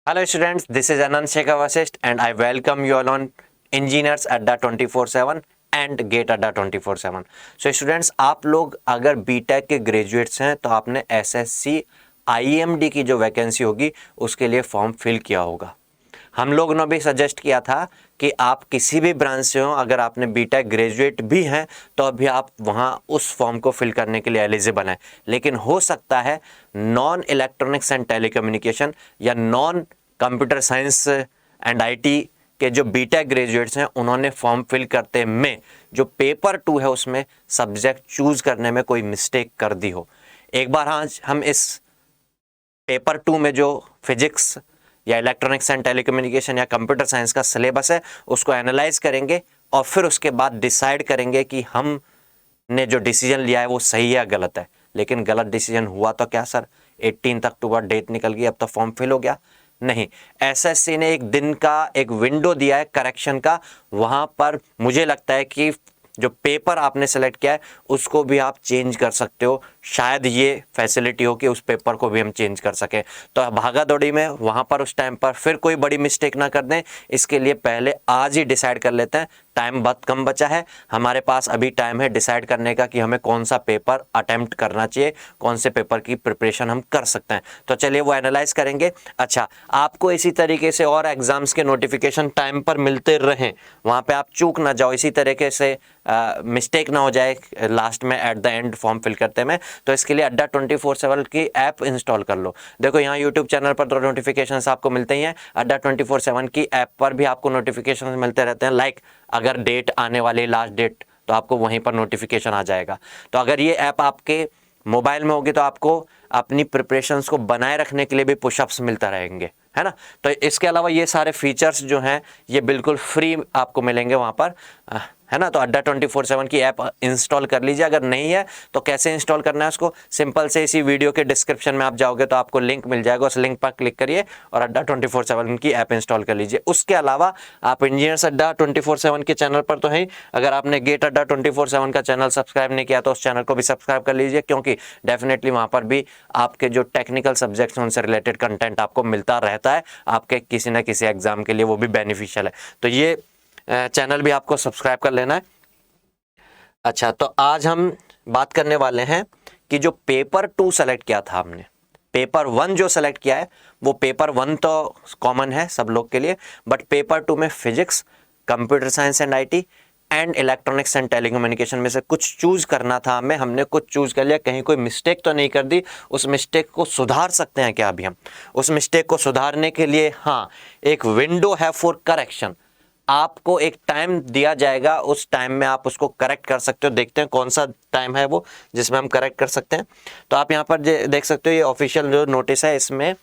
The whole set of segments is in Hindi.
Hello students, this is Anand Shekhar Vasisht and I welcome you all on Engineers Adda 24/7 and Gate Adda 24/7. So students, आप लोग अगर बीटेक के ग्रेजुएट्स हैं तो आपने एसएससी आईएमडी की जो वैकेंसी होगी उसके लिए फॉर्म फिल किया होगा। हम लोग ने भी सजेस्ट किया था कि आप किसी भी ब्रांच से हो, अगर आपने बीटेक ग्रेजुएट भी हैं तो अभी आप वहाँ उस फॉर्म को फिल करने के लिए एलिजिबल हैं। लेकिन हो सकता है नॉन इलेक्ट्रॉनिक्स एंड टेलीकम्युनिकेशन या non computer science and IT के जो बीटेक ग्रेजुएट्स हैं उन्होंने फॉर्म फिल करते में जो पेपर 2 है उसमें सब्जेक्ट चूज करने में कोई मिस्टेक कर दी हो। एक बार आज हम इस पेपर 2 में जो फिजिक्स या इलेक्ट्रॉनिक्स एंड टेलीकम्युनिकेशन या कंप्यूटर साइंस का सिलेबस है उसको एनालाइज करेंगे और फिर उसके बाद डिसाइड करेंगे कि हमने जो डिसीजन लिया है वो सही है या गलत है। लेकिन गलत डिसीजन हुआ तो क्या सर, 18 अक्टूबर डेट निकल गई, अब तो फॉर्म फिल हो गया? नहीं, एसएससी ने एक दिन का एक विंडो दिया है करेक्शन का। वहां पर मुझे लगता है कि जो पेपर आपने सेलेक्ट किया है उसको भी आप चेंज कर सकते हो। शायद ये फैसिलिटी हो कि उस पेपर को भी हम चेंज कर सकें। तो भागा दौड़ी में वहां पर उस टाइम पर फिर कोई बड़ी मिस्टेक ना कर दें, इसके लिए पहले आज ही डिसाइड कर लेते हैं। टाइम बहुत कम बचा है हमारे पास, अभी टाइम है डिसाइड करने का कि हमें कौन सा पेपर अटेम्प्ट करना चाहिए, कौन से पेपर की प्रिपरेशन हम कर सकते हैं। तो चलिए वो एनालाइज करेंगे। अच्छा, आपको इसी तरीके से और एग्जाम्स के नोटिफिकेशन टाइम पर मिलते रहें, वहाँ पे आप चूक ना जाओ, इसी तरीके से मिस्टेक ना हो जाए लास्ट में at the end form fill करते में। तो इसके लिए अड्डा 24/7 की ऐप इंस्टॉल कर लो। देखो यहाँ यूट्यूब चैनल पर तो नोटिफिकेशंस आपको मिलते ही हैं, अड्डा 24/7 की ऐप पर भी आपको नोटिफिकेशंस मिलते रहते हैं। लाइक अगर डेट आने वाली लास्ट डेट तो आपको वहीं पर नोटिफिकेशन आ जाएगा। तो अगर ये ऐप आपके मोबाइल में होगी तो आपको अपनी प्रिपरेशंस को बनाए रखने के लिए भी पुशअप्स मिलता रहेंगे, है ना। तो इसके अलावा ये सारे फीचर्स जो हैं ये बिल्कुल फ्री आपको मिलेंगे वहाँ पर, है ना। तो अड्डा 24/7 की ऐप इंस्टॉल कर लीजिए। अगर नहीं है तो कैसे इंस्टॉल करना है उसको, सिंपल से इसी वीडियो के डिस्क्रिप्शन में आप जाओगे तो आपको लिंक मिल जाएगा, उस लिंक पर क्लिक करिए और अड्डा 24/7 की ऐप इंस्टॉल कर लीजिए। उसके अलावा आप इंजीनियर्स अड्डा 24/7 के चैनल पर तो है, अगर आपने गेट अड्डा 24/7 का चैनल सब्सक्राइब नहीं किया तो उस चैनल को भी सब्सक्राइब कर लीजिए, क्योंकि डेफिनेटली वहाँ पर भी आपके जो टेक्निकल सब्जेक्ट्स हैं उनसे रिलेटेड कंटेंट आपको मिलता रहता है, आपके किसी न किसी एग्जाम के लिए वो भी बेनिफिशियल है। तो ये चैनल भी आपको सब्सक्राइब कर लेना है। अच्छा, तो आज हम बात करने वाले हैं कि जो पेपर 2 सेलेक्ट किया था हमने, पेपर 1 जो सेलेक्ट किया है वो पेपर 1 तो कॉमन है सब लोग के लिए, बट पेपर 2 में physics, computer science and IT and electronics and telecommunication में से कुछ चूज करना था हमें। हमने कुछ चूज कर लिया, कहीं कोई मिस्टेक तो नहीं कर दी। उस मिस्टेक को सुधार सकते हैं क्या अभी हम? उस मिस्टेक को सुधारने के लिए हाँ, एक विंडो है फॉर करेक्शन। आपको एक टाइम दिया जाएगा, उस टाइम में आप उसको करेक्ट कर सकते हो। देखते हैं कौन सा टाइम है वो जिसमें हम करेक्ट कर सकते हैं। तो आप यहाँ पर देख सकते हो, ये ऑफिशियल जो नोटिस है इसमें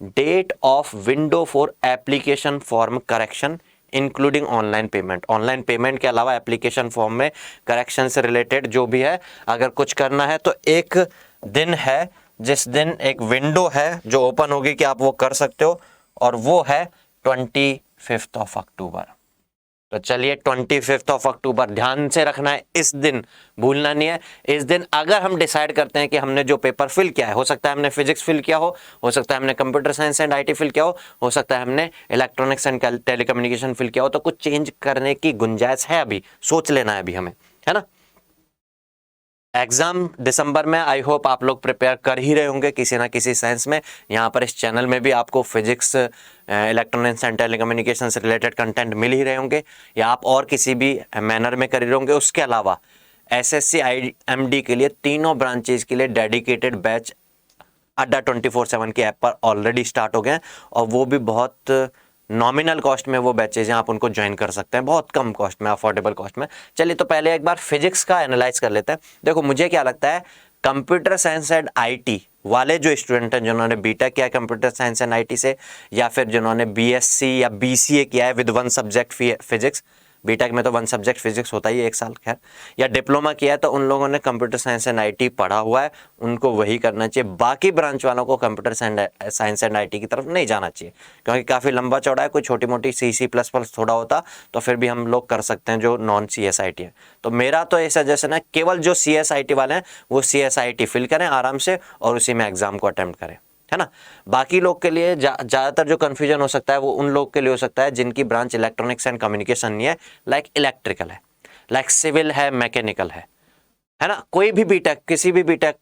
date of window for application form correction including online payment. Online payment के अलावा एप्लीकेशन फॉर्म में करेक्शन से रिलेटेड जो भी है अगर कुछ करना है तो एक दिन है जिस दिन एक विंडो है जो ओपन होगी कि आप वो कर सकते हो, और वो है 25 अक्टूबर। तो चलिए 25 अक्टूबर ध्यान से रखना है, इस दिन भूलना नहीं है। इस दिन अगर हम डिसाइड करते हैं कि हमने जो पेपर फिल किया है, हो सकता है हमने फिजिक्स फिल किया हो सकता है हमने computer science and IT fill किया हो सकता है हमने इलेक्ट्रॉनिक्स एंड टेलीकम्युनिकेशन फिल किया हो, तो कुछ चेंज करने की गुंजाइश है, अभी सोच लेना है अभी हमें, है ना। एग्जाम दिसंबर में आई होप आप लोग प्रिपेयर कर ही रहे होंगे किसी ना किसी साइंस में। यहाँ पर इस चैनल में भी आपको फिजिक्स, इलेक्ट्रॉनिक्स एंड टेलीकम्युनिकेशन से रिलेटेड कंटेंट मिल ही रहे होंगे, या आप और किसी भी मैनर में कर ही रहे होंगे। उसके अलावा एसएससी आईएमडी के लिए तीनों ब्रांचेज के लिए डेडिकेटेड बैच अड्डा 24/7 की ऐप पर ऑलरेडी स्टार्ट हो गए हैं, और वो भी बहुत नॉमिनल कॉस्ट में वो बैचेज हैं, आप उनको ज्वाइन कर सकते हैं बहुत कम कॉस्ट में, अफोर्डेबल कॉस्ट में। चलिए तो पहले एक बार फिजिक्स का एनालाइज कर लेते हैं। देखो मुझे क्या लगता है, कंप्यूटर साइंस एंड आईटी वाले जो स्टूडेंट हैं जिन्होंने बीटेक किया है कंप्यूटर साइंस एंड आईटी से, या फिर जिन्होंने बीएससी या बीसीए किया है विद 1 सब्जेक्ट फिजिक्स, बीटेक में तो 1 सब्जेक्ट फिजिक्स होता ही है 1 साल, खैर, या डिप्लोमा किया है, तो उन लोगों ने कंप्यूटर साइंस एंड आईटी पढ़ा हुआ है, उनको वही करना चाहिए। बाकी ब्रांच वालों को कंप्यूटर साइंस एंड आईटी की तरफ नहीं जाना चाहिए, क्योंकि काफ़ी लंबा चौड़ा है। कोई छोटी मोटी C++ थोड़ा होता तो फिर भी हम लोग कर सकते हैं जो नॉन CSIT है। तो मेरा तो ये सजेशन है, केवल जो CSIT वाले हैं वो CSIT फिल करें आराम से और उसी में एग्जाम को अटेम्प्ट करें। है ना। बाकी लोग के लिए ज़्यादातर जो कन्फ्यूजन हो सकता है वो उन लोग के लिए हो सकता है जिनकी ब्रांच इलेक्ट्रॉनिक्स एंड कम्युनिकेशन नहीं है, लाइक इलेक्ट्रिकल है, लाइक सिविल है, मैकेनिकल है ना। कोई भी बीटेक, किसी भी बीटेक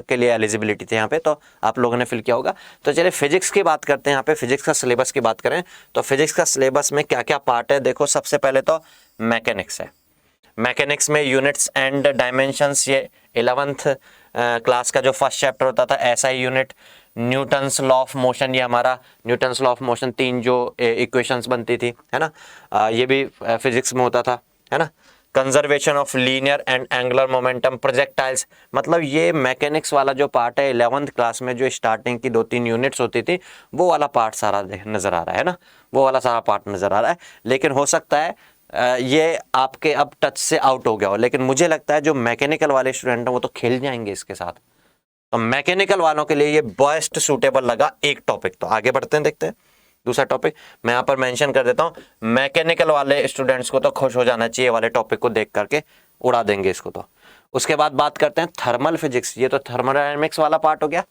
के लिए एलिजिबिलिटी थी यहाँ पे, तो आप लोगों ने फिल किया होगा। तो चलिए फिजिक्स की बात करते हैं। यहाँ पे फिजिक्स का सिलेबस की बात करें तो फिजिक्स का सिलेबस में क्या क्या पार्ट है देखो। सबसे पहले तो मैकेनिक्स है। मैकेनिक्स में यूनिट्स एंड डायमेंशंस, ये 11th क्लास का जो फर्स्ट चैप्टर होता था, SI unit, Newton's law of motion, ये हमारा न्यूटन्स लॉ ऑफ मोशन 3 जो इक्वेशंस बनती थी, है ना, ये भी फिजिक्स में होता था, है ना। Conservation of linear and angular momentum, projectiles, मतलब ये मैकेनिक्स वाला जो पार्ट है 11th क्लास में जो स्टार्टिंग की 2-3 यूनिट्स होती थी, वो वाला पार्ट सारा नज़र आ रहा है ना, वो वाला सारा पार्ट नज़र आ रहा है। लेकिन हो सकता है ये आपके अब टच से आउट हो गया हो, लेकिन मुझे लगता है जो मैकेनिकल वाले स्टूडेंट हैं वो तो खेल जाएंगे इसके साथ। तो मैकेनिकल वालों के लिए ये बेस्ट सूटेबल लगा एक टॉपिक। तो आगे बढ़ते हैं, देखते हैं दूसरा टॉपिक। मैं यहाँ पर मेंशन कर देता हूँ, मैकेनिकल वाले स्टूडेंट्स को तो खुश हो जाना चाहिए वाले टॉपिक को देख करके, उड़ा देंगे इसको। तो उसके बाद बात करते हैं थर्मल फिजिक्स। ये तो थर्मोडायनेमिक्स वाला पार्ट हो गया,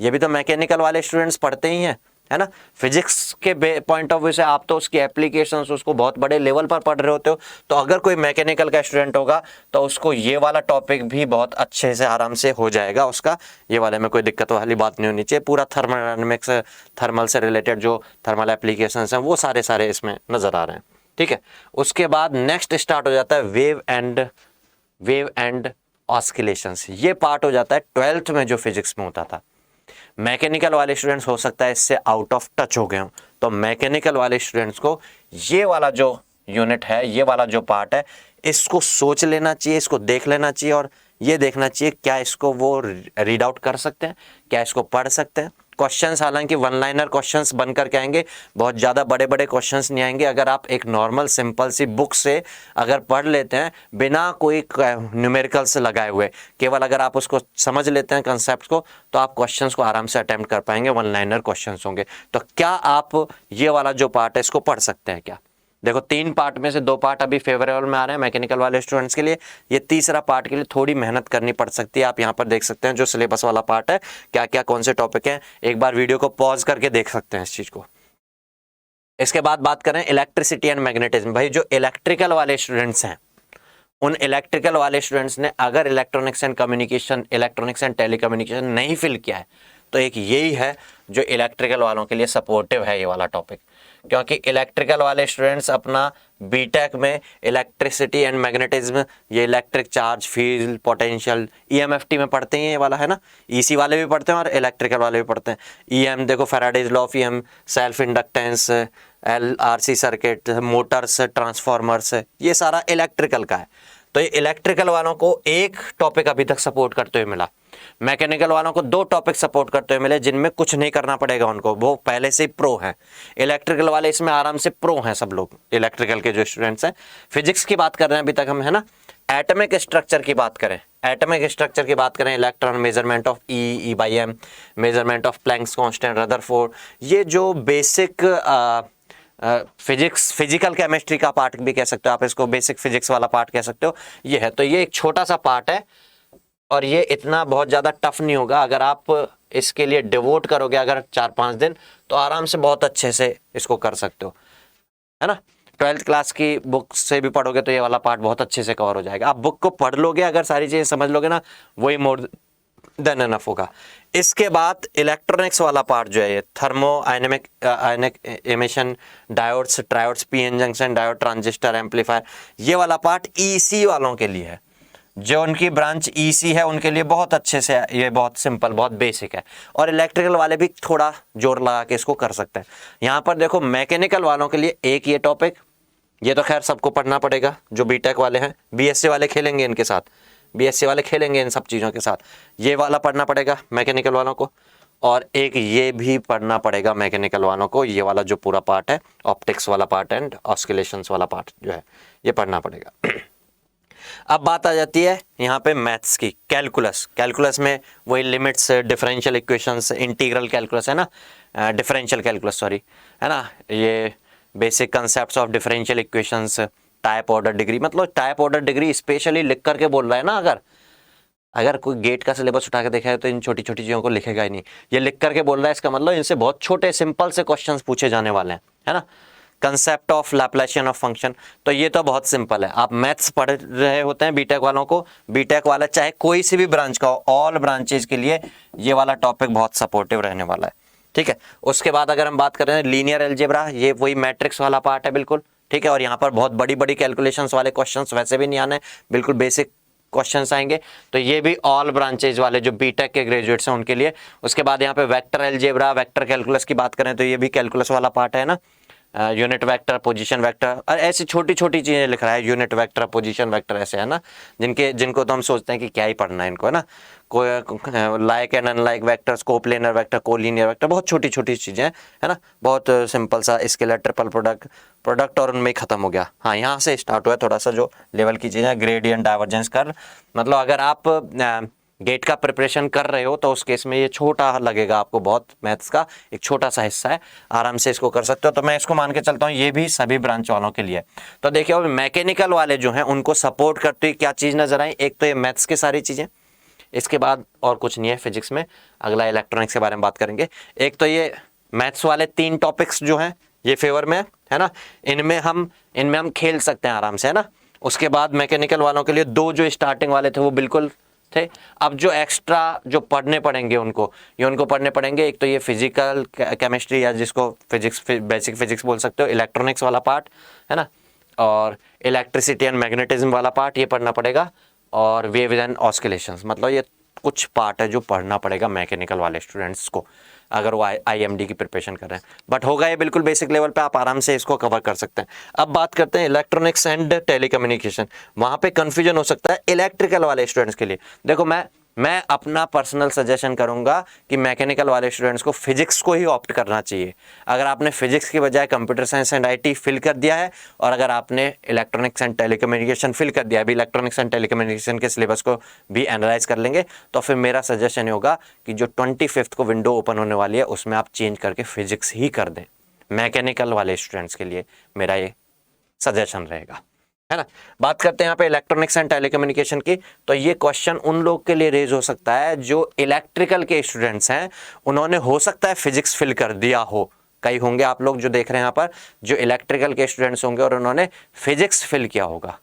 ये भी तो मैकेनिकल वाले स्टूडेंट्स पढ़ते ही हैं, है ना। फिजिक्स के पॉइंट ऑफ व्यू से आप तो उसकी एप्लीकेशंस उसको बहुत बड़े लेवल पर पढ़ रहे होते हो। तो अगर कोई मैकेनिकल का स्टूडेंट होगा तो उसको ये वाला टॉपिक भी बहुत अच्छे से आराम से हो जाएगा उसका, ये वाले में कोई दिक्कत वाली बात नहीं होनी चाहिए। पूरा थर्मोडायनेमिक्स, थर्मल से रिलेटेड जो थर्मल एप्लीकेशंस हैं वो सारे इसमें नज़र आ रहे हैं, ठीक है। उसके बाद नेक्स्ट स्टार्ट हो जाता है वेव एंड ऑस्किलेशंस। ये पार्ट हो जाता है 12th में जो फिजिक्स में होता था। मैकेनिकल वाले स्टूडेंट्स हो सकता है इससे आउट ऑफ टच हो गए हों, तो मैकेनिकल वाले स्टूडेंट्स को ये वाला जो यूनिट है, ये वाला जो पार्ट है, इसको सोच लेना चाहिए, इसको देख लेना चाहिए और ये देखना चाहिए क्या इसको वो रीड आउट कर सकते हैं, क्या इसको पढ़ सकते हैं। क्वेश्चंस हालांकि वन लाइनर क्वेश्चंस बन करके आएंगे, बहुत ज़्यादा बड़े बड़े क्वेश्चंस नहीं आएंगे। अगर आप एक नॉर्मल सिंपल सी बुक से अगर पढ़ लेते हैं बिना कोई न्यूमेरिकल्स लगाए हुए, केवल अगर आप उसको समझ लेते हैं कंसेप्ट को, तो आप क्वेश्चंस को आराम से अटेम्प्ट कर पाएंगे, वन लाइनर क्वेश्चंस होंगे। तो क्या आप ये वाला जो पार्ट है इसको पढ़ सकते हैं क्या? देखो 3 पार्ट में से 2 पार्ट अभी फेवरेबल में आ रहे हैं मैकेनिकल वाले स्टूडेंट्स के लिए। ये तीसरा पार्ट के लिए थोड़ी मेहनत करनी पड़ सकती है। आप यहाँ पर देख सकते हैं जो सिलेबस वाला पार्ट है, क्या क्या कौन से टॉपिक हैं, एक बार वीडियो को पॉज करके देख सकते हैं इस चीज़ को। इसके बाद बात करें इलेक्ट्रिसिटी एंड मैग्नेटिज्म। भाई जो इलेक्ट्रिकल वाले स्टूडेंट्स हैं, उन इलेक्ट्रिकल वाले स्टूडेंट्स ने अगर electronics and communication, electronics and telecommunication नहीं फिल किया है, तो एक यही है जो इलेक्ट्रिकल वालों के लिए सपोर्टिव है ये वाला टॉपिक। क्योंकि इलेक्ट्रिकल वाले स्टूडेंट्स अपना बीटेक में इलेक्ट्रिसिटी एंड मैग्नेटिज्म, ये electric charge, field, potential, EMFT में पढ़ते हैं ये वाला, है ना। ईसी वाले भी पढ़ते हैं और इलेक्ट्रिकल वाले भी पढ़ते हैं। ईएम देखो, Faraday's law of EM, self inductance, LRC circuit, Motors, transformers, ये सारा इलेक्ट्रिकल का है। तो ये इलेक्ट्रिकल वालों को एक टॉपिक अभी तक सपोर्ट करते हुए मिला, मैकेनिकल वालों को 2 टॉपिक सपोर्ट करते हुए मिले जिनमें कुछ नहीं करना पड़ेगा उनको, वो पहले से ही प्रो हैं। इलेक्ट्रिकल वाले इसमें आराम से प्रो हैं सब लोग, इलेक्ट्रिकल के जो स्टूडेंट्स हैं। फिजिक्स की बात कर रहे हैं अभी तक हम, है ना। एटमिक स्ट्रक्चर की बात करें, एटमिक स्ट्रक्चर की बात करें, electron, measurement of E by M, measurement of Planck's constant, Rutherford, ये जो बेसिक फिजिकल केमिस्ट्री का पार्ट भी कह सकते हो आप इसको, बेसिक फिजिक्स वाला पार्ट कह सकते हो, ये है। तो ये एक छोटा सा पार्ट है और ये इतना बहुत ज़्यादा टफ नहीं होगा। अगर आप इसके लिए डिवोट करोगे अगर 4-5 दिन, तो आराम से बहुत अच्छे से इसको कर सकते हो, है ना। 12th क्लास की बुक से भी पढ़ोगे तो ये वाला पार्ट बहुत अच्छे से कवर हो जाएगा। आप बुक को पढ़ लोगे, अगर सारी चीज़ें समझ लोगे ना, वही मोर देन एनफ होगा। इसके बाद इलेक्ट्रॉनिक्स वाला पार्ट जो है, ये thermo ionic emission, diodes, triodes, PN junction, diode, transistor, amplifier, ये वाला पार्ट ईसी वालों के लिए है। जो उनकी ब्रांच ईसी है उनके लिए बहुत अच्छे से, ये बहुत सिंपल, बहुत बेसिक है। और इलेक्ट्रिकल वाले भी थोड़ा जोर लगा के इसको कर सकते हैं। यहाँ पर देखो मैकेनिकल वालों के लिए एक ये टॉपिक, ये तो खैर सबको पढ़ना पड़ेगा, जो बीटेक वाले हैं, बीएससी वाले खेलेंगे इनके साथ, बीएससी वाले खेलेंगे इन सब चीज़ों के साथ, ये वाला पढ़ना पड़ेगा मैकेनिकल वालों को। और एक ये भी पढ़ना पड़ेगा मैकेनिकल वालों को, ये वाला जो पूरा पार्ट है, ऑप्टिक्स वाला पार्ट एंड ऑस्किलेशंस वाला पार्ट जो है, ये पढ़ना पड़ेगा। अब बात आ जाती है यहाँ पे मैथ्स की, कैलकुलस। कैलकुलस में वही limits, differential equations, integral calculus, है ना, डिफरेंशियल कैलकुलस सॉरी, है ना, ये basic concepts of differential equations, type order degree, मतलब टाइप ऑर्डर डिग्री स्पेशली लिख करके बोल रहा है ना, अगर अगर कोई गेट का सिलेबस उठा के देखा है तो इन छोटी छोटी चीज़ों को लिखेगा ही नहीं। ये लिख करके बोल रहा है, इसका मतलब इनसे बहुत छोटे सिंपल से क्वेश्चंस पूछे जाने वाले हैं, है ना। Concept of Laplacian of function, तो ये तो बहुत सिंपल है। आप मैथ्स पढ़ रहे होते हैं बीटेक वालों को, बीटेक वाला चाहे कोई सी भी ब्रांच का हो, ऑल ब्रांचेज के लिए ये वाला टॉपिक बहुत सपोर्टिव रहने वाला है, ठीक है। उसके बाद अगर हम बात करें लीनियर अलजेब्रा, ये वही मैट्रिक्स वाला पार्ट है बिल्कुल, ठीक है। और यहाँ पर बहुत बड़ी बड़ी कैलकुलेशंस वाले क्वेश्चंस वैसे भी नहीं आने, बिल्कुल बेसिक क्वेश्चंस आएंगे, तो ये भी ऑल ब्रांचेज वाले जो बीटेक के ग्रेजुएट्स हैं उनके लिए। उसके बाद यहाँ पे वेक्टर अलजेब्रा, वेक्टर कैलकुलस की बात करें तो ये भी कैलकुलस वाला पार्ट है ना। यूनिट वेक्टर, पोजीशन वेक्टर, और ऐसी छोटी छोटी चीजें लिख रहा है, यूनिट वेक्टर, पोजीशन वेक्टर, ऐसे है ना, जिनको तो हम सोचते हैं कि क्या ही पढ़ना है इनको, है ना। कोई like and unlike vectors, coplanar vector, collinear vector, बहुत छोटी छोटी चीजें हैं, है ना। बहुत सिंपल सा स्केलर, ट्रिपल प्रोडक्ट और उनमें खत्म हो गया। हाँ, यहाँ से स्टार्ट हुआ थोड़ा सा जो लेवल की चीजें, ग्रेडियंट, डाइवर्जेंस कर्व। मतलब अगर आप गेट का प्रिपरेशन कर रहे हो तो उस केस में ये छोटा लगेगा आपको, बहुत मैथ्स का एक छोटा सा हिस्सा है, आराम से इसको कर सकते हो। तो मैं इसको मान के चलता हूँ ये भी सभी ब्रांच वालों के लिए। तो देखिए मैकेनिकल वाले जो हैं उनको सपोर्ट करती क्या चीज़ नजर आई, एक तो ये मैथ्स की सारी चीज़ें, इसके बाद और कुछ नहीं है फिजिक्स में, अगला इलेक्ट्रॉनिक्स के बारे में बात करेंगे। एक तो ये मैथ्स वाले 3 टॉपिक्स जो हैं ये फेवर में है ना, इनमें हम खेल सकते हैं आराम से, है ना। उसके बाद मैकेनिकल वालों के लिए 2 जो स्टार्टिंग वाले थे वो बिल्कुल थे। अब जो एक्स्ट्रा जो पढ़ने पड़ेंगे उनको पढ़ने पड़ेंगे। एक तो ये फिजिकल केमिस्ट्री, या जिसको फिजिक्स, बेसिक फिजिक्स बोल सकते हो, इलेक्ट्रॉनिक्स वाला पार्ट, है ना, और इलेक्ट्रिसिटी एंड मैग्नेटिज्म वाला पार्ट ये पढ़ना पड़ेगा, और वेव्स एंड ऑस्किलेशंस, मतलब ये कुछ पार्ट है जो पढ़ना पड़ेगा मैकेनिकल वाले स्टूडेंट्स को अगर वो आईएमडी की प्रिपरेशन कर रहे हैं। बट होगा ये बिल्कुल बेसिक लेवल पे, आप आराम से इसको कवर कर सकते हैं। अब बात करते हैं इलेक्ट्रॉनिक्स एंड टेलीकम्युनिकेशन। वहां पे कंफ्यूजन हो सकता है इलेक्ट्रिकल वाले स्टूडेंट्स के लिए। देखो मैं अपना पर्सनल सजेशन करूंगा कि मैकेनिकल वाले स्टूडेंट्स को फिजिक्स को ही ऑप्ट करना चाहिए। अगर आपने फिजिक्स की बजाय computer science and IT fill कर दिया है, और अगर आपने इलेक्ट्रॉनिक्स एंड टेलीकम्युनिकेशन फिल कर दिया है, अभी इलेक्ट्रॉनिक्स एंड टेलीकम्युनिकेशन के सिलेबस को भी एनालाइज कर लेंगे, तो फिर मेरा सजेशन होगा कि जो 25th को विंडो ओपन होने वाली है उसमें आप चेंज करके फिजिक्स ही कर दें। मैकेनिकल वाले स्टूडेंट्स के लिए मेरा ये सजेशन रहेगा, है ना। बात करते हैं यहाँ पे इलेक्ट्रॉनिक्स एंड टेलीकम्युनिकेशन की, तो ये क्वेश्चन उन लोग के लिए रेज हो सकता है जो इलेक्ट्रिकल के स्टूडेंट्स हैं, उन्होंने हो सकता है फिजिक्स फिल कर दिया हो। कई होंगे आप लोग जो देख रहे हैं यहाँ पर जो इलेक्ट्रिकल के स्टूडेंट्स होंगे और उन्होंने फिजिक्स फिल किया होगा।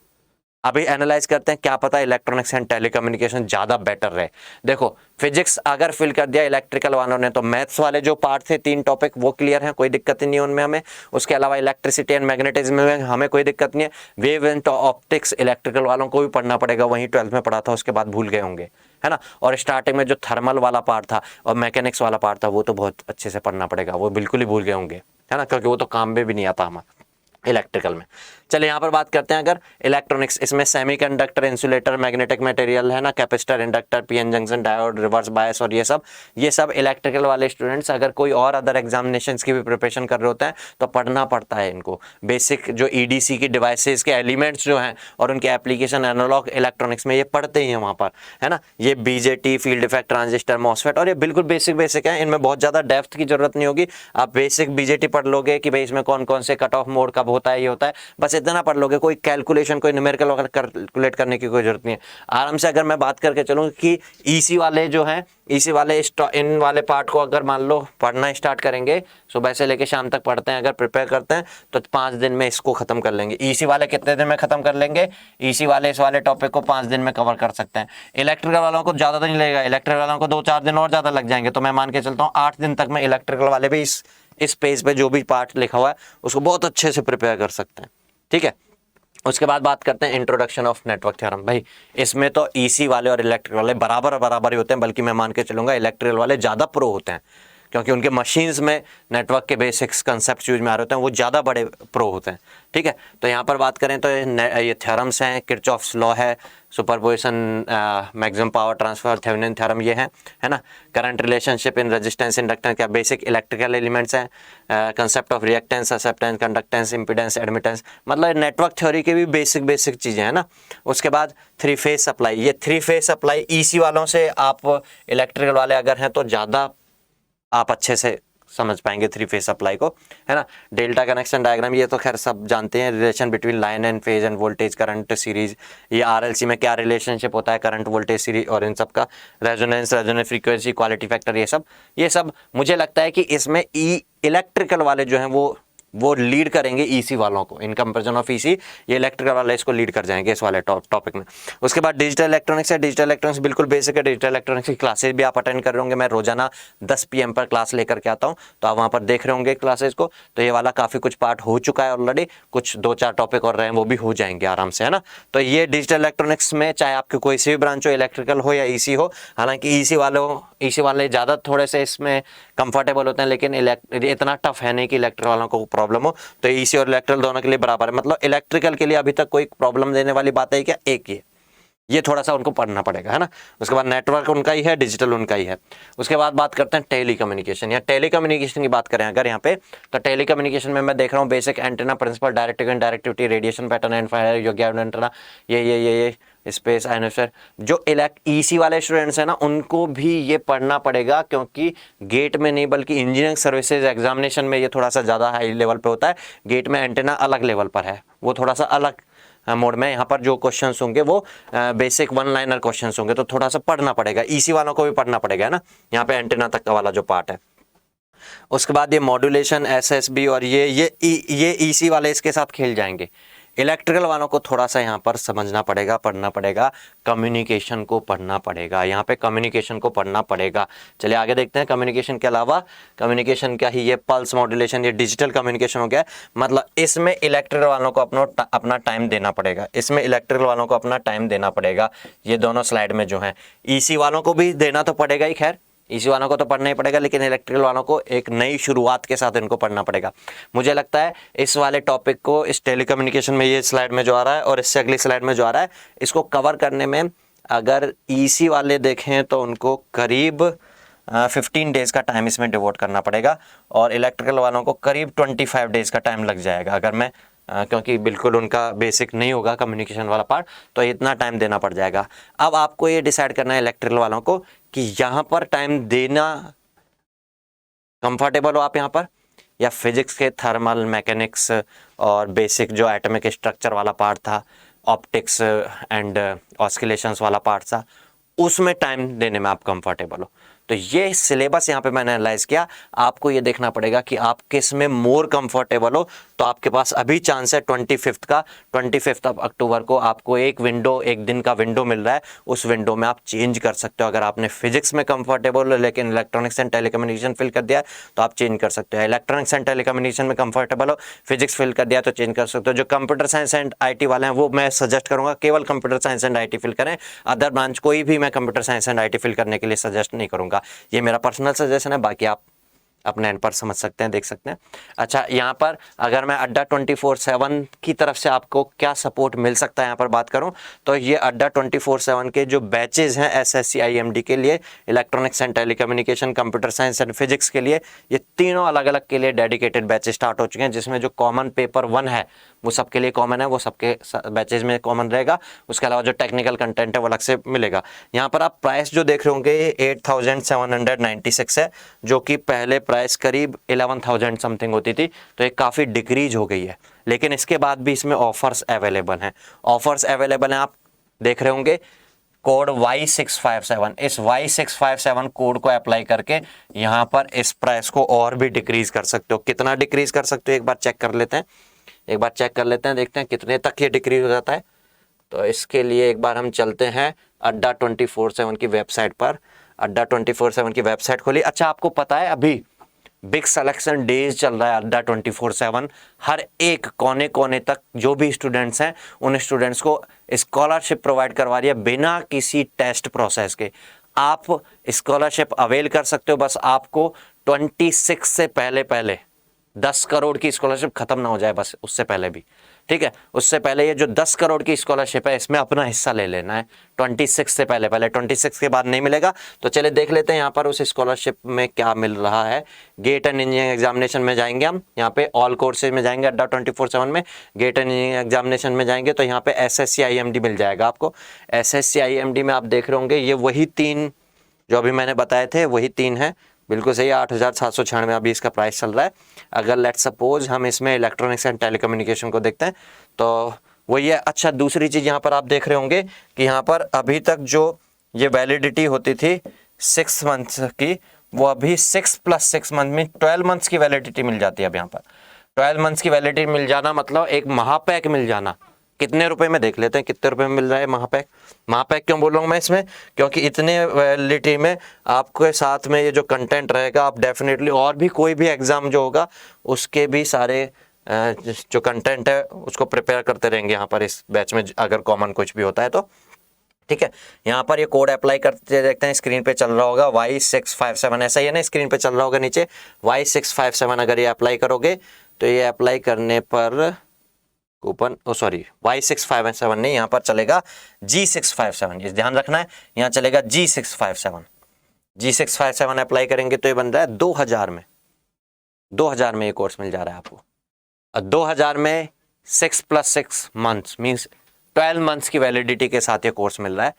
अभी एनालाइज करते हैं, क्या पता इलेक्ट्रॉनिक्स एंड टेलीकम्युनिकेशन ज्यादा बेटर रहे। देखो फिजिक्स अगर फिल कर दिया इलेक्ट्रिकल वालों ने, तो मैथ्स वाले जो पार्ट थे 3 टॉपिक वो क्लियर हैं, कोई दिक्कत नहीं है उनमें हमें। उसके अलावा इलेक्ट्रिसिटी एंड मैग्नेटिज्म में हमें कोई दिक्कत नहीं है। वेव एंड ऑप्टिक्स इलेक्ट्रिकल वालों को भी पढ़ना पड़ेगा, वहीं 12th में पढ़ा था, उसके बाद भूल गए होंगे, है ना। और स्टार्टिंग में जो थर्मल वाला पार्ट था और मैकेनिक्स वाला पार्ट था वो तो बहुत अच्छे से पढ़ना पड़ेगा, वो बिल्कुल ही भूल गए होंगे, है ना, क्योंकि वो तो काम में भी नहीं आता हमारा इलेक्ट्रिकल में। चलिए यहाँ पर बात करते हैं अगर इलेक्ट्रॉनिक्स, इसमें सेमीकंडक्टर, इंसुलेटर, मैग्नेटिक मटेरियल, है ना, capacitor, inductor, PN junction, diode, reverse bias, और ये सब इलेक्ट्रिकल वाले स्टूडेंट्स अगर कोई और अदर एग्जामिनेशंस की भी प्रिपरेशन कर रहे होते हैं तो पढ़ना पड़ता है इनको। बेसिक जो ईडीसी की डिवाइसेस के एलिमेंट्स जो हैं और उनके एप्लीकेशन एनालॉग इलेक्ट्रॉनिक्स में ये पढ़ते ही हैं वहाँ पर, है ना। ये BJT, field effect, transistor, MOSFET, और ये बिल्कुल बेसिक है, इनमें बहुत ज़्यादा डेप्थ की जरूरत नहीं होगी। आप बेसिक बीजेटी पढ़ लोगे कि भाई इसमें कौन कौन से कट ऑफ मोड कब होता है, ये होता है, बस इतना पढ़ लोगे। कोई कैलकुलेशन, कोई न्यूमेरिकल वगैरह कैलकुलेट करने की कोई जरूरत नहीं है। आराम से अगर मैं बात करके चलूँ कि ईसी वाले जो हैं, ईसी वाले इन वाले पार्ट को अगर मान लो पढ़ना स्टार्ट करेंगे, सुबह से लेके शाम तक पढ़ते हैं, अगर प्रिपेयर करते हैं तो 5 दिन में इसको खत्म कर लेंगे। ईसी वाले कितने दिन में खत्म कर लेंगे? ईसी वाले इस वाले टॉपिक को 5 दिन में कवर कर सकते हैं। इलेक्ट्रिकल वालों को ज़्यादा नहीं लगेगा, इलेक्ट्रिकल वालों को 2-4 दिन और ज़्यादा लग जाएंगे। तो मैं मान के चलता हूँ 8 दिन तक मैं इलेक्ट्रिकल वाले भी इस पेज पे जो भी पार्ट लिखा हुआ है उसको बहुत अच्छे से प्रिपेयर कर सकते हैं, ठीक है। उसके बाद बात करते हैं इंट्रोडक्शन ऑफ नेटवर्क थ्योरम। भाई इसमें तो ईसी वाले और इलेक्ट्रिकल वाले बराबर ही होते हैं, बल्कि मैं मान के चलूंगा इलेक्ट्रिकल वाले ज़्यादा प्रो होते हैं, क्योंकि उनके मशीन्स में नेटवर्क के बेसिक्स कंसेप्ट यूज में आ रहे होते हैं, वो ज़्यादा बड़े प्रो होते हैं, ठीक है। तो यहाँ पर बात करें तो ये थ्योरम्स हैं, किरचॉफ्स लॉ है, superposition, maximum power transfer, Thevenin theorem, ये है ना। Current relationship in resistance, inductance, क्या बेसिक इलेक्ट्रिकल एलिमेंट्स हैं। Concept of reactance, acceptance, conductance, impedance, admittance, मतलब नेटवर्क थ्योरी की भी बेसिक चीज़ें हैं ना। उसके बाद 3 फेज सप्लाई, ये 3 फेज सप्लाई ईसी वालों से आप इलेक्ट्रिकल वाले अगर हैं तो ज़्यादा आप अच्छे से समझ पाएंगे थ्री फेज सप्लाई को, है ना। डेल्टा कनेक्शन डायग्राम ये तो खैर सब जानते हैं, relation between line and phase end voltage current series, ये आरएलसी में क्या रिलेशनशिप होता है करंट वोल्टेज सीरीज और इन सब का, रेजोनेंस फ्रीक्वेंसी क्वालिटी फैक्टर, ये सब मुझे लगता है कि इसमें इलेक्ट्रिकल वाले जो हैं वो लीड करेंगे ईसी वालों को, इन कंपैरिजन ऑफ ईसी ये इलेक्ट्रिकल वाले इसको लीड कर जाएंगे इस वाले टॉपिक में। उसके बाद डिजिटल इलेक्ट्रॉनिक्स है, डिजिटल इलेक्ट्रॉनिक्स बिल्कुल बेसिक है, डिजिटल इलेक्ट्रॉनिक्स की क्लासेस भी आप अटेंड कर रहे होंगे, मैं रोजाना 10 PM पर क्लास लेकर के आता हूँ, तो आप वहाँ पर देख रहे होंगे क्लासेस को। तो ये वाला काफ़ी कुछ पार्ट हो चुका है ऑलरेडी, कुछ 2-4 टॉपिक और रहे हैं वो भी हो जाएंगे आराम से, है ना। तो ये डिजिटल इलेक्ट्रॉनिक्स में चाहे आपके कोई सी भी ब्रांच हो, इलेक्ट्रिकल हो या ईसी हो, हालांकि ईसी वाले ज़्यादा थोड़े से इसमें कंफर्टेबल होते हैं, लेकिन इतना टफ है नहीं कि इलेक्ट्रिकल वालों को प्रॉब्लम हो। तो ईसी और इलेक्ट्रिकल दोनों के लिए बराबर है, मतलब इलेक्ट्रिकल के लिए अभी तक कोई प्रॉब्लम देने वाली बात है क्या, एक ही है, ये थोड़ा सा उनको पढ़ना पड़ेगा, है ना। उसके बाद नेटवर्क उनका ही है, डिजिटल उनका ही है। उसके बाद बात करते हैं टेलीकम्युनिकेशन, या टेलीकम्युनिकेशन की बात करें अगर यहाँ पे, तो टेलीकम्युनिकेशन में मैं देख रहा हूँ basic antenna principle, directivity, radiation pattern and fire, योग्य एंटेना, ये स्पेस आयनोस्फीयर। जो ईसी वाले स्टूडेंट्स हैं ना उनको भी ये पढ़ना पड़ेगा, क्योंकि गेट में नहीं बल्कि इंजीनियरिंग सर्विसेज एग्जामिनेशन में ये थोड़ा सा ज़्यादा हाई लेवल पे होता है, गेट में एंटेना अलग लेवल पर है, वो थोड़ा सा अलग मोड में। यहाँ पर जो क्वेश्चंस होंगे वो बेसिक वन लाइनर क्वेश्चंस होंगे, तो थोड़ा सा पढ़ना पड़ेगा, ईसी वालों को भी पढ़ना पड़ेगा, है ना, यहाँ पे एंटेना तक का वाला जो पार्ट है। उसके बाद ये मॉड्यूलेशन, एसएसबी और ये ईसी वाले इसके साथ खेल जाएंगे। इलेक्ट्रिकल वालों को थोड़ा सा यहाँ पर समझना पड़ेगा, पढ़ना पड़ेगा, कम्युनिकेशन को पढ़ना पड़ेगा, यहाँ पे कम्युनिकेशन को पढ़ना पड़ेगा। चलिए आगे देखते हैं, कम्युनिकेशन के अलावा कम्युनिकेशन क्या ही, ये पल्स मॉड्यूलेशन, ये डिजिटल कम्युनिकेशन हो गया, मतलब इसमें इलेक्ट्रिकल वालों को अपना टाइम देना पड़ेगा, इसमें इलेक्ट्रिकल वालों को अपना टाइम देना पड़ेगा। ये दोनों स्लाइड में जो है, ईसी वालों को भी देना तो पड़ेगा ही, खैर ईसी वालों को तो पढ़ना ही पड़ेगा, लेकिन इलेक्ट्रिकल वालों को एक नई शुरुआत के साथ इनको पढ़ना पड़ेगा। मुझे लगता है इस वाले टॉपिक को, इस टेलीकम्युनिकेशन में ये स्लाइड में जो आ रहा है और इससे अगली स्लाइड में जो आ रहा है, इसको कवर करने में अगर ईसी वाले देखें तो उनको करीब 15 डेज़ का टाइम इसमें डिवोट करना पड़ेगा, और इलेक्ट्रिकल वालों को करीब 25 डेज़ का टाइम लग जाएगा, अगर मैं क्योंकि बिल्कुल उनका बेसिक नहीं होगा कम्युनिकेशन वाला पार्ट, तो इतना टाइम देना पड़ जाएगा। अब आपको ये डिसाइड करना है इलेक्ट्रिकल वालों को कि यहाँ पर टाइम देना कंफर्टेबल हो आप यहाँ पर, या फिजिक्स के थर्मल मैकेनिक्स और बेसिक जो एटॉमिक स्ट्रक्चर वाला पार्ट था, ऑप्टिक्स एंड ऑस्किलेशंस वाला पार्ट था, उसमें टाइम देने में आप कंफर्टेबल हो। तो ये सिलेबस यहाँ पे मैंने एनालाइज किया, आपको ये देखना पड़ेगा कि आप किस में मोर कंफर्टेबल हो। तो आपके पास अभी चांस है 25 अक्टूबर को आपको एक दिन का विंडो मिल रहा है, उस विंडो में आप चेंज कर सकते हो। अगर आपने फिजिक्स में कंफर्टेबल हो लेकिन इलेक्ट्रॉनिक्स एंड टेलीकम्युनिकेशन फिल कर दिया है तो आप चेंज कर सकते हो। इलेक्ट्रॉनिक्स एंड टेलीकम्युनिकेशन में कंफर्टेबल हो, फिजिक्स फिल कर दिया तो चेंज कर सकते हो। जो कंप्यूटर साइंस एंड IT वाले हैं वो मैं सजेस्ट करूंगा केवल computer science and IT fill करें, अदर ब्रांच कोई भी मैं computer science and IT fill करने के लिए सजेस्ट नहीं करूंगा। ये मेरा पर्सनल सजेशन है, बाकी आप अपने एंड पर समझ सकते हैं, देख सकते हैं। अच्छा, यहाँ पर अगर मैं अड्डा 24/7 की तरफ से आपको क्या सपोर्ट मिल सकता है यहाँ पर बात करूँ तो ये अड्डा 24/7 के जो बैचेज हैं SSC IMD के लिए, electronics and telecommunication, computer science and physics के लिए, ये तीनों अलग अलग के लिए डेडिकेटेड बैचेज स्टार्ट हो चुके हैं, जिसमें जो कॉमन पेपर 1 है वो सबके लिए कॉमन है, वो सबके बैचेज में कॉमन रहेगा। उसके अलावा जो टेक्निकल कंटेंट है वो अलग से मिलेगा। यहाँ पर आप प्राइस जो देख रहे होंगे 8,796 है, जो कि पहले प्राइस करीब 11,000 समथिंग होती थी, तो ये काफ़ी डिक्रीज हो गई है। लेकिन इसके बाद भी इसमें ऑफर्स अवेलेबल हैं, आप देख रहे होंगे कोड Y657, इस Y657 कोड को अप्लाई करके यहाँ पर इस प्राइस को और भी डिक्रीज कर सकते हो। कितना डिक्रीज कर सकते हो एक बार चेक कर लेते हैं, देखते हैं कितने तक ये डिक्रीज हो जाता है। तो इसके लिए एक बार हम चलते हैं अड्डा 24/7 की वेबसाइट पर। अड्डा 24/7 की वेबसाइट खोली। अच्छा, आपको पता है अभी बिग सिलेक्शन डेज चल रहा है अड्डा 24/7, हर एक कोने कोने तक जो भी स्टूडेंट्स हैं उन स्टूडेंट्स को स्कॉलरशिप प्रोवाइड करवा रही है बिना किसी टेस्ट प्रोसेस के। आप स्कॉलरशिप अवेल कर सकते हो, बस आपको 26 से पहले 10 करोड़ की स्कॉलरशिप खत्म ना हो जाए, बस उससे पहले भी, ठीक है, उससे पहले ये जो 10 करोड़ की स्कॉलरशिप है इसमें अपना हिस्सा ले लेना है 26 से पहले। 26 के बाद नहीं मिलेगा। तो चलिए देख लेते हैं यहाँ पर उस स्कॉलरशिप में क्या मिल रहा है। गेट एंड इंजीनियरिंग एग्जामिनेशन में जाएंगे हम, यहाँ पे ऑल कोर्सेज में जाएंगे अड्डा 24/7 में, गेट एंड इंजीनियरिंग एग्जामिनेशन में जाएंगे तो यहाँ पे SSC IMD मिल जाएगा आपको। SSC IMD में आप देख रहे होंगे ये वही 3 जो अभी मैंने बताए थे वही 3 है, बिल्कुल सही है, 8,796 अभी इसका प्राइस चल रहा है। अगर लेट सपोज हम इसमें इलेक्ट्रॉनिक्स एंड टेलीकम्युनिकेशन को देखते हैं तो वही है। अच्छा, दूसरी चीज़ यहाँ पर आप देख रहे होंगे कि यहाँ पर अभी तक जो ये वैलिडिटी होती थी 6 मंथ्स की, वो अभी 6 + 6 मंथ में 12 मंथ्स की वैलिडिटी मिल जाती है। अब यहाँ पर 12 मंथ्स की वैलिडिटी मिल जाना मतलब एक महापैक मिल जाना। कितने रुपए में देख लेते हैं, कितने रुपए में मिल रहा है महापैक। महापैक क्यों बोल रहा हूँ मैं इसमें, क्योंकि इतने वैलिडिटी में आपके साथ में ये जो कंटेंट रहेगा, आप डेफिनेटली और भी कोई भी एग्जाम जो होगा उसके भी सारे जो कंटेंट है उसको प्रिपेयर करते रहेंगे यहाँ पर इस बैच में, अगर कॉमन कुछ भी होता है तो। ठीक है, यहाँ पर ये कोड अप्लाई करते देखते हैं, स्क्रीन पे चल रहा होगा Y657, ऐसा ही है ना, स्क्रीन पे चल रहा होगा नीचे Y657। अगर ये अप्लाई करोगे तो ये अप्लाई करने पर कूपन, सॉरी Y657 नहीं, यहाँ पर चलेगा G657, ये ध्यान रखना है, यहाँ चलेगा G657। G657 अप्लाई करेंगे तो ये बन रहा है 2000 में, 2000 में ये कोर्स मिल जा रहा है आपको। और 2000 में 6 + 6 मंथ्स मीन्स 12 मंथ्स की वैलिडिटी के साथ ये कोर्स मिल रहा है।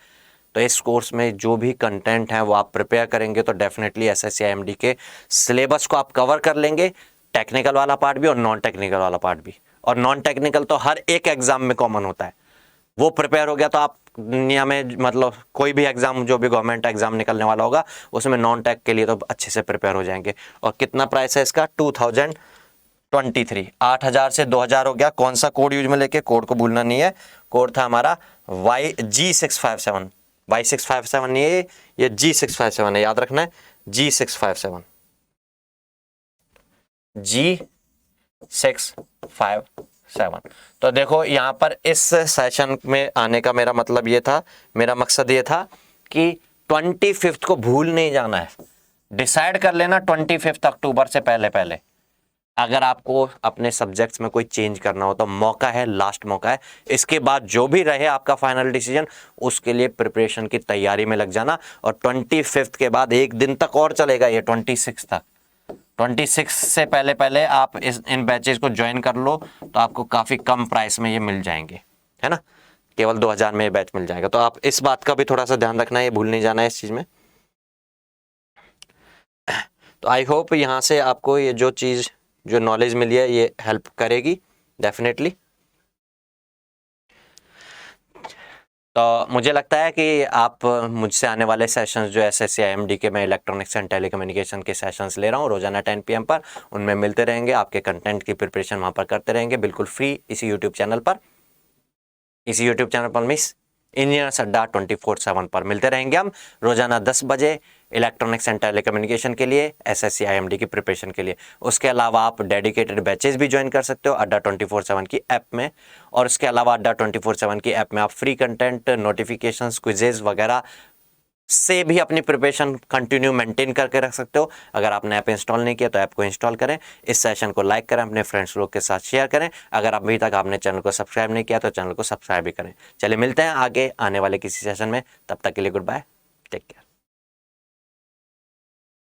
तो इस कोर्स में जो भी कंटेंट है वो आप प्रिपेयर करेंगे तो डेफिनेटली SSC IMD के सिलेबस को आप कवर कर लेंगे, टेक्निकल वाला पार्ट भी और नॉन टेक्निकल वाला पार्ट भी। और नॉन टेक्निकल तो हर एक एग्जाम में कॉमन होता है, वो प्रिपेयर हो गया तो आप दुनिया में मतलब कोई भी एग्जाम, जो भी गवर्नमेंट एग्जाम निकलने वाला होगा उसमें नॉन टेक के लिए तो अच्छे से प्रिपेयर हो जाएंगे। और कितना प्राइस है इसका, 2023, 8000 से 2000 हो गया। कौन सा कोड यूज में लेके, कोड को भूलना नहीं है, कोड था हमारा G657, Y657 नहीं है ये G657 है, याद रखना है G657, G657। तो देखो यहाँ पर इस सेशन में आने का मेरा मतलब ये था, मेरा मकसद ये था कि 25 को भूल नहीं जाना है, डिसाइड कर लेना 25 अक्टूबर से पहले पहले। अगर आपको अपने सब्जेक्ट्स में कोई चेंज करना हो तो मौका है, लास्ट मौका है। इसके बाद जो भी रहे आपका फाइनल डिसीजन, उसके लिए प्रिपरेशन की तैयारी में लग जाना। और 25 के बाद एक दिन तक और चलेगा ये, 26 तक। 26 से पहले पहले आप इन बैचेस को ज्वाइन कर लो तो आपको काफ़ी कम प्राइस में ये मिल जाएंगे, है ना, केवल 2000 में ये बैच मिल जाएगा। तो आप इस बात का भी थोड़ा सा ध्यान रखना है, ये भूल नहीं जाना है इस चीज़ में। तो आई होप यहाँ से आपको ये जो चीज़, जो नॉलेज मिली है ये हेल्प करेगी डेफिनेटली। तो मुझे लगता है कि आप मुझसे आने वाले सेशंस जो SSC IMD के मैं इलेक्ट्रॉनिक्स एंड टेलीकम्युनिकेशन के सेशंस ले रहा हूँ रोजाना 10 PM पर, उनमें मिलते रहेंगे, आपके कंटेंट की प्रिपरेशन वहाँ पर करते रहेंगे बिल्कुल फ्री इसी यूट्यूब चैनल पर। इसी यूट्यूब चैनल पर मिस इंजीनियर्स अड्डा 24/7 पर मिलते रहेंगे हम रोजाना 10 बजे इलेक्ट्रॉनिक्स एंड टेलीकम्युनिकेशन के लिए, SSC IMD की प्रिपरेशन के लिए। उसके अलावा आप डेडिकेटेड बैचेस भी ज्वाइन कर सकते हो अड्डा 24/7 की ऐप में। और उसके अलावा अड्डा 24/7 की ऐप में आप फ्री कंटेंट, नोटिफिकेशंस, क्विजेज वगैरह से भी अपनी प्रिपरेशन कंटिन्यू मेंटेन करके रख सकते हो। अगर आपने ऐप इंस्टॉल नहीं किया तो ऐप को इंस्टॉल करें, इस सेशन को लाइक करें, अपने फ्रेंड्स लोग के साथ शेयर करें। अगर अभी तक आपने चैनल को सब्सक्राइब नहीं किया तो चैनल को सब्सक्राइब भी करें। चलिए मिलते हैं आगे आने वाले किसी सेशन में, तब तक के लिए गुड बाय, टेक केयर।